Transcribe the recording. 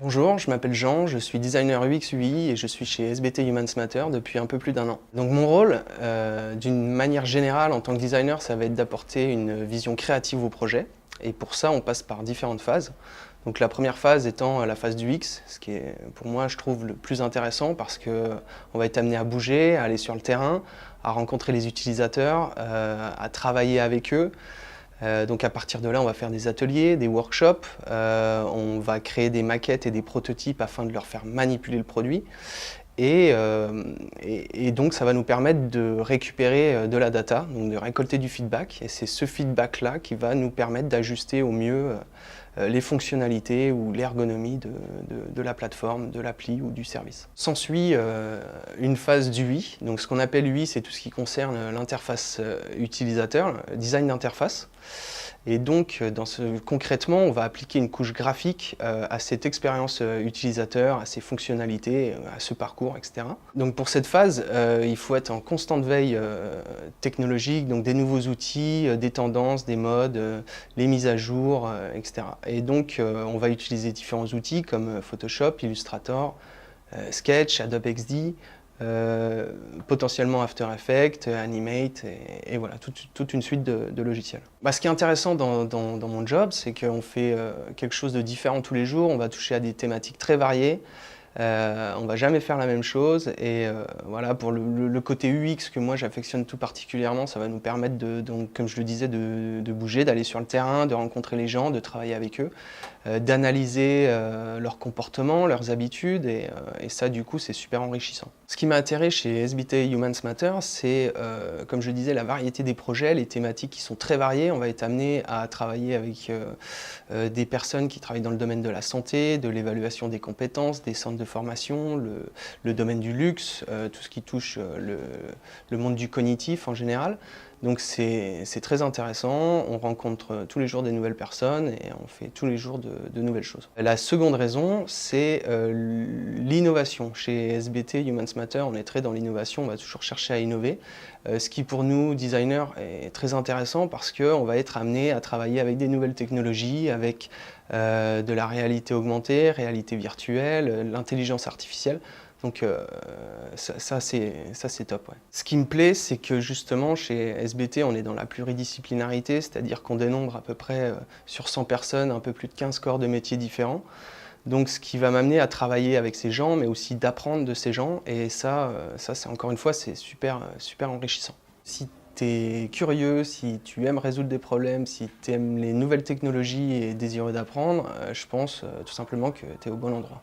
Bonjour, je m'appelle Jean, je suis designer UX UI et je suis chez SBT Humans Matter depuis un peu plus d'1 an. Donc mon rôle, d'une manière générale en tant que designer, ça va être d'apporter une vision créative au projet. Et pour ça, on passe par différentes phases. Donc la première phase étant la phase du X, ce qui est pour moi, je trouve, le plus intéressant parce qu'on va être amené à bouger, à aller sur le terrain, à rencontrer les utilisateurs, à travailler avec eux. Donc à partir de là, on va faire des ateliers, des workshops, on va créer des maquettes et des prototypes afin de leur faire manipuler le produit. Et donc ça va nous permettre de récupérer de la data, donc de récolter du feedback. Et c'est ce feedback-là qui va nous permettre d'ajuster au mieux les fonctionnalités ou l'ergonomie de la plateforme, de l'appli ou du service. S'ensuit une phase d'UI. Donc ce qu'on appelle UI, c'est tout ce qui concerne l'interface utilisateur, le design d'interface. Et donc, concrètement, on va appliquer une couche graphique à cette expérience utilisateur, à ses fonctionnalités, à ce parcours, etc. Donc pour cette phase, il faut être en constante veille technologique, donc des nouveaux outils, des tendances, des modes, les mises à jour, etc. Et donc, on va utiliser différents outils comme Photoshop, Illustrator, Sketch, Adobe XD, potentiellement After Effects, Animate et voilà, toute une suite de logiciels. Ce qui est intéressant dans mon job, c'est qu'on fait quelque chose de différent tous les jours, on va toucher à des thématiques très variées, on ne va jamais faire la même chose et voilà, pour le côté UX que moi j'affectionne tout particulièrement, ça va nous permettre, donc, comme je le disais, de bouger, d'aller sur le terrain, de rencontrer les gens, de travailler avec eux, d'analyser leur comportement, leurs habitudes et ça du coup c'est super enrichissant. Ce qui m'a attiré chez SBT Humans Matter, c'est comme je disais, la variété des projets, les thématiques qui sont très variées. On va être amené à travailler avec des personnes qui travaillent dans le domaine de la santé, de l'évaluation des compétences, des centres de formation, le domaine du luxe, tout ce qui touche le monde du cognitif en général. Donc c'est très intéressant, on rencontre tous les jours des nouvelles personnes et on fait tous les jours de nouvelles choses. La seconde raison, c'est l'innovation. Chez SBT Humans Matter, on est très dans l'innovation, on va toujours chercher à innover. Ce qui pour nous, designers, est très intéressant parce qu'on va être amené à travailler avec des nouvelles technologies, avec de la réalité augmentée, réalité virtuelle, l'intelligence artificielle. Donc ça c'est top. Ouais. Ce qui me plaît, c'est que justement chez SBT, on est dans la pluridisciplinarité, c'est-à-dire qu'on dénombre à peu près sur 100 personnes un peu plus de 15 corps de métiers différents. Donc ce qui va m'amener à travailler avec ces gens, mais aussi d'apprendre de ces gens. Et ça c'est encore une fois, c'est super enrichissant. Si tu es curieux, si tu aimes résoudre des problèmes, si tu aimes les nouvelles technologies et désireux d'apprendre, je pense tout simplement que tu es au bon endroit.